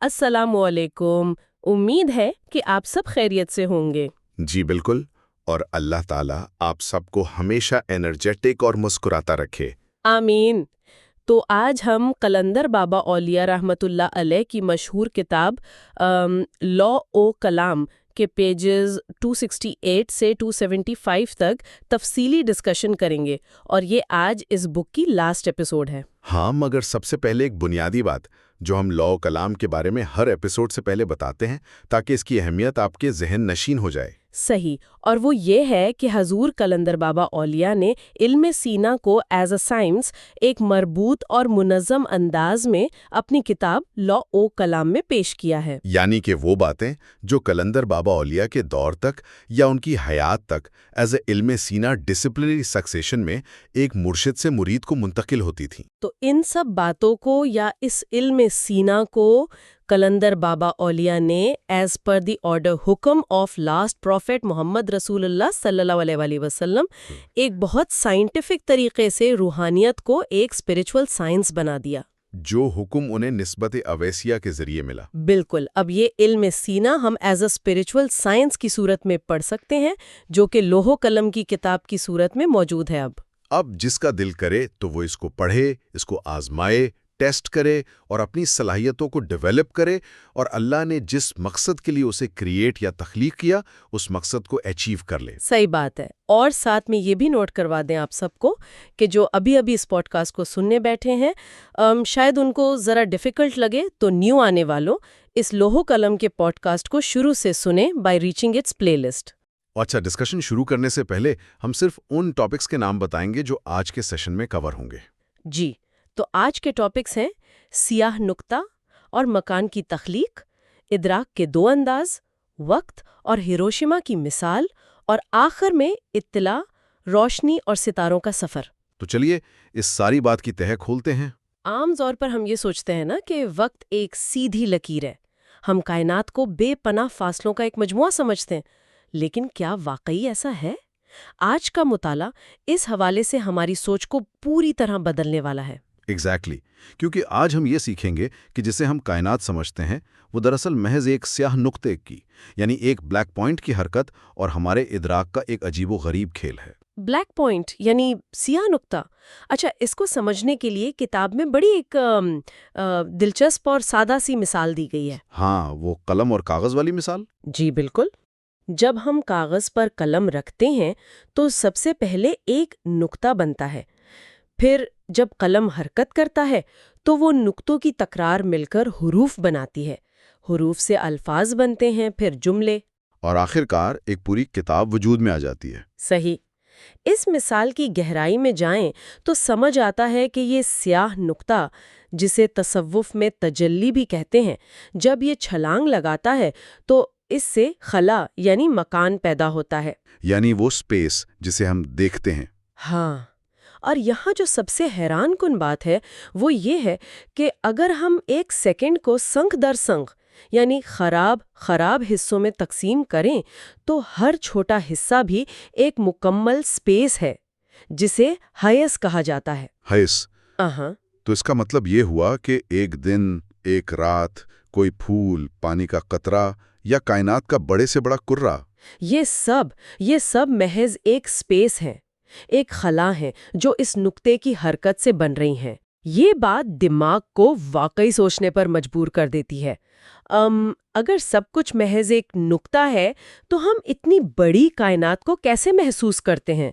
السلام علیکم۔ امید ہے کہ آپ سب خیریت سے ہوں گے۔ جی بالکل، اور اللہ تعالیٰ آپ سب کو ہمیشہ انرجیٹک اور مسکراتا رکھے۔ آمین۔ تو آج ہم قلندر بابا اولیاء رحمۃ اللہ علیہ کی مشہور کتاب لا و کلام کے پیجز 268 سے 275 تک تفصیلی ڈسکشن کریں گے، اور یہ آج اس بک کی لاسٹ ایپیسوڈ ہے۔ ہاں، مگر سب سے پہلے ایک بنیادی بات جو ہم لا و کلام کے بارے میں ہر ایپیسوڈ سے پہلے بتاتے ہیں تاکہ اس کی اہمیت آپ کے ذہن نشین ہو جائے۔ صحیح، اور وہ یہ ہے کہ حضور قلندر بابا اولیاء نے علم سینا کو ایز اے سائنس ایک مربوط اور منظم انداز میں اپنی کتاب لا و کلام میں پیش کیا ہے۔ یعنی کہ وہ باتیں جو قلندر بابا اولیاء کے دور تک یا ان کی حیات تک ایز اے علم سینا ڈسپلنری سکسیشن میں ایک مرشد سے مرید کو منتقل ہوتی تھیں۔ تو ان سب باتوں کو یا اس علم سینا کو قلندر بابا اولیاء نے ایز پر دی آرڈر حکم آف لاسٹ پروفیٹ محمد رسول اللہ صلی اللہ علیہ وآلہ وسلم ایک بہت سائنٹیفک طریقے سے روحانیت کو ایک اسپرچول سائنس بنا دیا، جو حکم انہیں نسبت اویسیہ کے ذریعے ملا۔ بالکل۔ اب یہ علم سینا ہم ایز اے اسپرچول سائنس کی صورت میں پڑھ سکتے ہیں، جو کہ لوح و قلم کی کتاب کی صورت میں موجود ہے۔ اب جس کا دل کرے تو وہ اس کو پڑھے، اس کو آزمائے، ٹیسٹ کرے اور اپنی صلاحیتوں کو ڈیولپ کرے، اور اللہ نے جس مقصد کے لیے اسے کریٹ یا تخلیق کیا اس مقصد کو اچیو کر لے۔ صحیح بات ہے۔ اور ساتھ میں یہ بھی نوٹ کروا دیں آپ سب کو کہ جو ابھی اس پوڈ کاسٹ کو سننے بیٹھے ہیں، شاید ان کو ذرا ڈیفیکلٹ لگے، تو نیو آنے والوں اس لوح و قلم کے پوڈ کاسٹ کو شروع سے سنیں by reaching its playlist. اچھا، ڈسکشن شروع کرنے سے پہلے ہم صرف ان ٹاپکس کے نام بتائیں گے جو آج کے سیشن میں کور ہوں گے۔ جی، تو آج کے ٹاپکس ہیں سیاہ نقطہ اور مکان کی تخلیق، ادراک کے دو انداز، وقت اور ہیروشیما کی مثال، اور آخر میں اطلاع، روشنی اور ستاروں کا سفر۔ تو چلیے اس ساری بات کی تہہ کھولتے ہیں۔ عام طور پر ہم یہ سوچتے ہیں نا کہ وقت ایک سیدھی لکیر ہے، ہم کائنات کو بے پناہ فاصلوں کا ایک مجموعہ سمجھتے ہیں، لیکن کیا واقعی ایسا ہے؟ آج کا مطالعہ اس حوالے سے ہماری سوچ کو پوری طرح بدلنے والا ہے۔ ایگزیکٹلی، کیونکہ آج ہم یہ سیکھیں گے کہ جسے ہم کائنات سمجھتے ہیں وہ دراصل محض ایک سیاہ نقطے کی، یعنی ایک بلیک پوائنٹ کی حرکت اور ہمارے ادراک کا ایک عجیب و غریب کھیل ہے۔ بلیک پوائنٹ یعنی سیاہ نقطہ؟ اچھا، اس کو سمجھنے کے لیے کتاب میں بڑی ایک دلچسپ اور سادہ سی مثال دی گئی ہے۔ ہاں، وہ قلم اور کاغذ والی مثال۔ جی بالکل۔ جب ہم کاغذ پر قلم رکھتے ہیں تو سب سے پہلے ایک نقطہ بنتا ہے، پھر جب قلم حرکت کرتا ہے تو وہ نقطوں کی تکرار مل کر حروف بناتی ہے، حروف سے الفاظ بنتے ہیں، پھر جملے، اور آخر کار ایک پوری کتاب وجود میں آ جاتی ہے۔ صحیح۔ اس مثال کی گہرائی میں جائیں تو سمجھ آتا ہے کہ یہ سیاہ نقطہ، جسے تصوف میں تجلی بھی کہتے ہیں، جب یہ چھلانگ لگاتا ہے تو اس سے خلا یعنی مکان پیدا ہوتا ہے، یعنی وہ سپیس جسے ہم دیکھتے ہیں۔ ہاں، اور یہاں جو سب سے حیران کن بات ہے وہ یہ ہے کہ اگر ہم ایک سیکنڈ کو سنگ در سنگ یعنی خراب حصوں میں تقسیم کریں تو ہر چھوٹا حصہ بھی ایک مکمل سپیس ہے، جسے حیز کہا جاتا ہے۔ حیز؟ تو اس کا مطلب یہ ہوا کہ ایک دن، ایک رات، کوئی پھول، پانی کا قطرہ یا کائنات کا بڑے سے بڑا کرہ، یہ سب محض ایک سپیس ہے، ایک خلا ہے جو اس نقطے کی حرکت سے بن رہی ہیں۔ یہ بات دماغ کو واقعی سوچنے پر مجبور کر دیتی ہے۔ اگر سب کچھ محض ایک نقطہ ہے تو ہم اتنی بڑی کائنات کو کیسے محسوس کرتے ہیں؟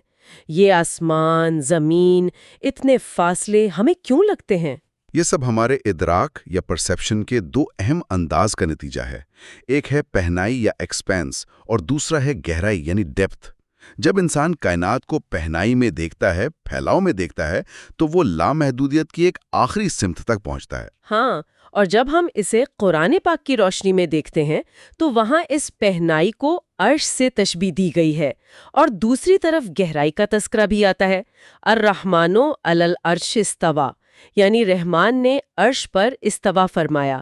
یہ آسمان، زمین، اتنے فاصلے ہمیں کیوں لگتے ہیں؟ یہ سب ہمارے ادراک یا پرسیپشن کے دو اہم انداز کا نتیجہ ہے۔ ایک ہے پہنائی یا ایکسپینس، اور دوسرا ہے گہرائی یعنی ڈیپتھ۔ جب انسان کائنات کو پہنائی میں دیکھتا ہے، پھیلاؤ میں دیکھتا ہے، تو وہ لامحدودیت کی ایک آخری سمت تک پہنچتا ہے۔ ہاں، اور جب ہم اسے قرآن پاک کی روشنی میں دیکھتے ہیں تو وہاں اس پہنائی کو عرش سے تشبیہ دی گئی ہے، اور دوسری طرف گہرائی کا تذکرہ بھی آتا ہے۔ الرحمن علی العرش استویٰ، یعنی رحمان نے عرش پر استوا فرمایا۔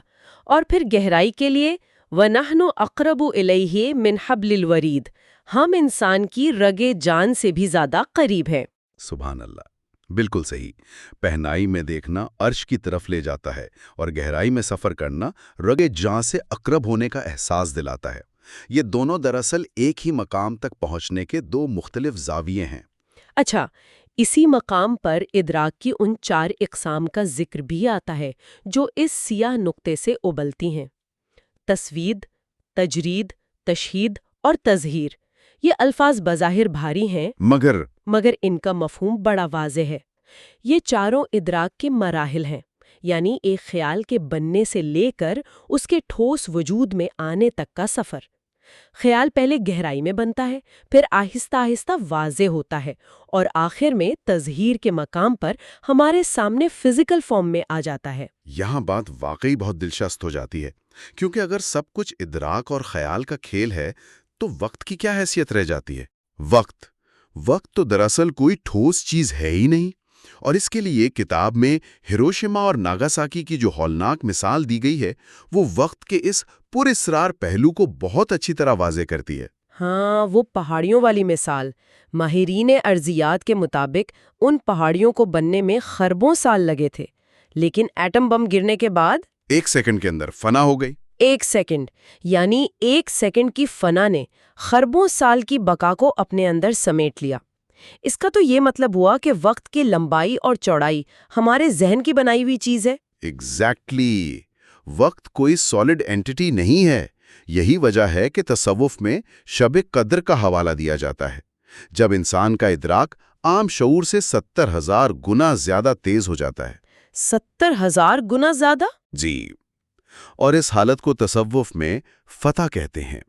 اور پھر گہرائی کے لیے وَنَحْنُ أَقْرَبُ إِلَيْهِ مِنْ حَبْلِ الْوَرِيدِ، ہم انسان کی رگے جان سے بھی زیادہ قریب ہیں۔ سبحان اللہ۔ بالکل صحیح. پہنائی میں دیکھنا عرش کی طرف لے جاتا ہے اور گہرائی میں سفر کرنا رگے جاں سے اقرب ہونے کا احساس دلاتا ہے. یہ دونوں دراصل ایک ہی مقام تک پہنچنے کے دو مختلف زاویے ہیں. اچھا، اسی مقام پر ادراک کی ان 4 اقسام کا ذکر بھی آتا ہے جو اس سیاہ نقطے سے ابلتی ہیں: تسوید، تجرید، تشہید اور تظہیر. یہ الفاظ بظاہر بھاری ہیں مگر ان کا مفہوم بڑا واضح ہے. یہ چاروں ادراک کے مراحل ہیں، یعنی ایک خیال کے بننے سے لے کر اس کے ٹھوس وجود میں آنے تک کا سفر. خیال پہلے گہرائی میں بنتا ہے، پھر آہستہ آہستہ واضح ہوتا ہے اور آخر میں تظہیر کے مقام پر ہمارے سامنے فزیکل فارم میں آ جاتا ہے. یہاں بات واقعی بہت دلچسپ ہو جاتی ہے، کیونکہ اگر سب کچھ ادراک اور خیال کا کھیل ہے تو وقت کی کیا حیثیت رہ جاتی ہے؟ وقت تو دراصل کوئی ٹھوس چیز ہے ہی نہیں، اور اس کے لیے کتاب میں ہیروشیما اور ناگاساکی کی جو ہولناک مثال دی گئی ہے وہ وقت کے اس پراسرار پہلو کو بہت اچھی طرح واضح کرتی ہے. ہاں، وہ پہاڑیوں والی مثال. ماہرین ارضیات کے مطابق ان پہاڑیوں کو بننے میں خربوں سال لگے تھے، لیکن ایٹم بم گرنے کے بعد 1 سیکنڈ کے اندر فنا ہو گئی. 1 سیکنڈ، یعنی 1 سیکنڈ کی فنا نے خربوں سال کی بقا کو اپنے اندر سمیٹ لیا. اس کا تو یہ مطلب ہوا کہ وقت کی لمبائی اور چوڑائی ہمارے ذہن کی بنائی ہوئی چیز ہے. ایگزیکٹلی. وقت کوئی سالڈ اینٹی نہیں ہے. یہی وجہ ہے کہ تصوف میں شب قدر کا حوالہ دیا جاتا ہے، جب انسان کا ادراک عام شعور سے 70,000 گنا زیادہ تیز ہو جاتا ہے. 70,000 گنا زیادہ؟ جی. اور اس حالت کو تصوف میں فتح کہتے ہیں.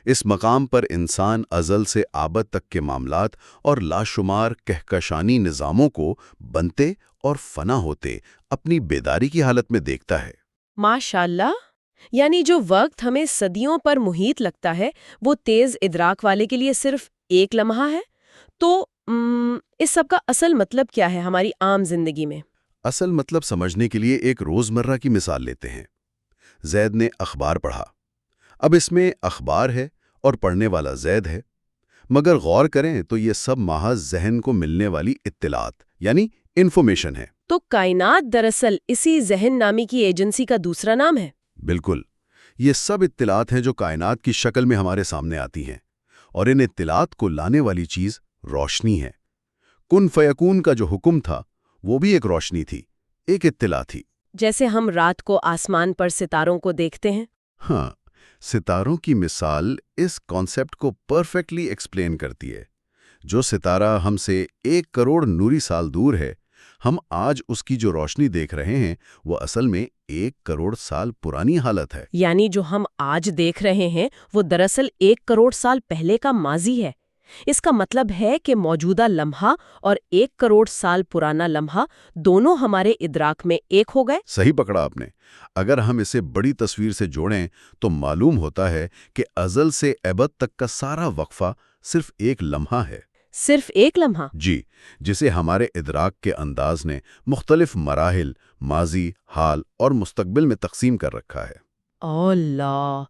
اس مقام پر انسان ازل سے آبد تک کے معاملات اور لاشمار کہکشانی نظاموں کو بنتے اور فنا ہوتے اپنی بیداری کی حالت میں دیکھتا ہے. ماشاءاللہ. یعنی جو وقت ہمیں صدیوں پر محیط لگتا ہے وہ تیز ادراک والے کے لیے صرف ایک لمحہ ہے. تو اس سب کا اصل مطلب کیا ہے ہماری عام زندگی میں؟ اصل مطلب سمجھنے کے لیے ایک روزمرہ کی مثال لیتے ہیں. زید نے اخبار پڑھا. اب اس میں اخبار ہے اور پڑھنے والا زید ہے، مگر غور کریں تو یہ سب محض ذہن کو ملنے والی اطلاعات یعنی انفارمیشن ہے. تو کائنات دراصل اسی ذہن نامی کی ایجنسی کا دوسرا نام ہے؟ بالکل. یہ سب اطلاعات ہیں جو کائنات کی شکل میں ہمارے سامنے آتی ہیں، اور ان اطلاعات کو لانے والی چیز روشنی ہے. کن فیکون کا جو حکم تھا وہ بھی ایک روشنی تھی، ایک اطلاع تھی. جیسے ہم رات کو آسمان پر ستاروں کو دیکھتے ہیں. ہاں، ستاروں کی مثال اس کانسیپٹ کو پرفیکٹلی ایکسپلین کرتی ہے. جو ستارہ ہم سے 1 کروڑ نوری سال دور ہے، ہم آج اس کی جو روشنی دیکھ رہے ہیں وہ اصل میں 1 کروڑ سال پرانی حالت ہے. یعنی جو ہم آج دیکھ رہے ہیں وہ دراصل 1 کروڑ سال پہلے کا ماضی ہے. اس کا مطلب ہے کہ موجودہ لمحہ اور 1 کروڑ سال پرانا لمحہ دونوں ہمارے ادراک میں ایک ہو گئے. صحیح پکڑا آپ نے. اگر ہم اسے بڑی تصویر سے جوڑیں تو معلوم ہوتا ہے کہ ازل سے ابد تک کا سارا وقفہ صرف ایک لمحہ ہے. صرف ایک لمحہ؟ جی، جسے ہمارے ادراک کے انداز نے مختلف مراحل، ماضی، حال اور مستقبل میں تقسیم کر رکھا ہے. اللہ!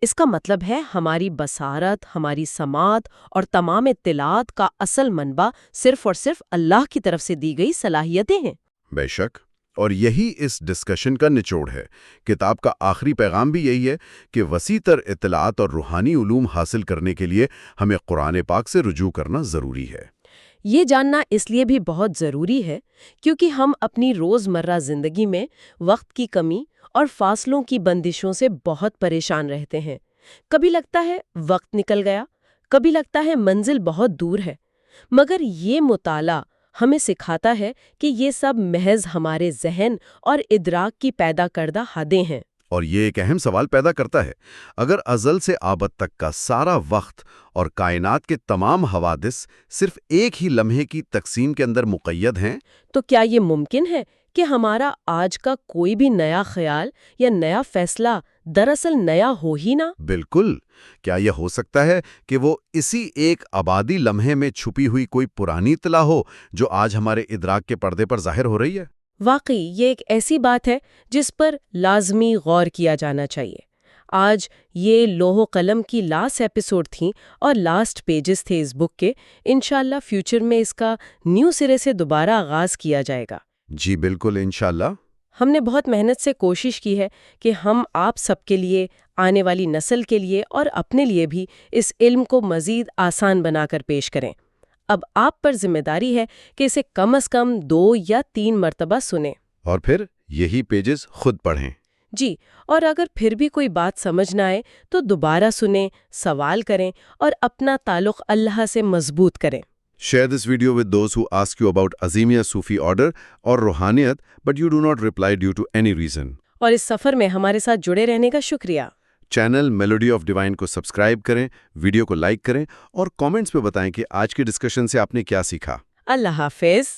اس کا مطلب ہے ہماری بصارت، ہماری سماعت اور تمام اطلاعات کا اصل منبع صرف اور صرف اللہ کی طرف سے دی گئی صلاحیتیں ہیں. بے شک. اور یہی اس ڈسکشن کا نچوڑ ہے. کتاب کا آخری پیغام بھی یہی ہے کہ وسیع تر اطلاعات اور روحانی علوم حاصل کرنے کے لیے ہمیں قرآن پاک سے رجوع کرنا ضروری ہے. یہ جاننا اس لیے بھی بہت ضروری ہے کیونکہ ہم اپنی روزمرہ زندگی میں وقت کی کمی اور فاصلوں کی بندشوں سے بہت پریشان رہتے ہیں. کبھی لگتا ہے وقت نکل گیا، کبھی لگتا ہے منزل بہت دور ہے. مگر یہ مطالعہ ہمیں سکھاتا ہے کہ یہ سب محض ہمارے ذہن اور ادراک کی پیدا کردہ حدیں ہیں. اور یہ ایک اہم سوال پیدا کرتا ہے، اگر ازل سے آبد تک کا سارا وقت اور کائنات کے تمام حوادث صرف ایک ہی لمحے کی تقسیم کے اندر مقید ہیں، تو کیا یہ ممکن ہے کہ ہمارا آج کا کوئی بھی نیا خیال یا نیا فیصلہ دراصل نیا ہو ہی نہ؟ بالکل. کیا یہ ہو سکتا ہے کہ وہ اسی ایک آبادی لمحے میں چھپی ہوئی کوئی پرانی اطلاع ہو جو آج ہمارے ادراک کے پردے پر ظاہر ہو رہی ہے؟ واقعی یہ ایک ایسی بات ہے جس پر لازمی غور کیا جانا چاہیے. آج یہ لوح و قلم کی لاسٹ ایپیسوڈ تھیں اور لاسٹ پیجز تھے اس بک کے. انشاءاللہ فیوچر میں اس کا نیو سرے سے دوبارہ آغاز کیا جائے گا. جی بالکل، انشاءاللہ. ہم نے بہت محنت سے کوشش کی ہے کہ ہم آپ سب کے لیے، آنے والی نسل کے لیے اور اپنے لیے بھی اس علم کو مزید آسان بنا کر پیش کریں. اب آپ پر ذمہ داری ہے کہ اسے کم از کم 2 یا 3 مرتبہ سنیں. اور پھر یہی پیجز خود پڑھیں. جی، اور اگر پھر بھی کوئی بات سمجھ نہ آئے تو دوبارہ سنیں، سوال کریں اور اپنا تعلق اللہ سے مضبوط کریں. Share this video with those who ask you about Azimia Sufi order or Ruhaniyat, but you do not reply due to any reason. اور اس سفر میں ہمارے ساتھ جڑے رہنے کا شکریہ. چینل میلوڈی آف ڈیوائن کو سبسکرائب کریں، ویڈیو کو لائک کریں اور کامنٹس میں بتائیں کہ آج کی ڈسکشن سے آپ نے کیا سیکھا. اللہ حافظ.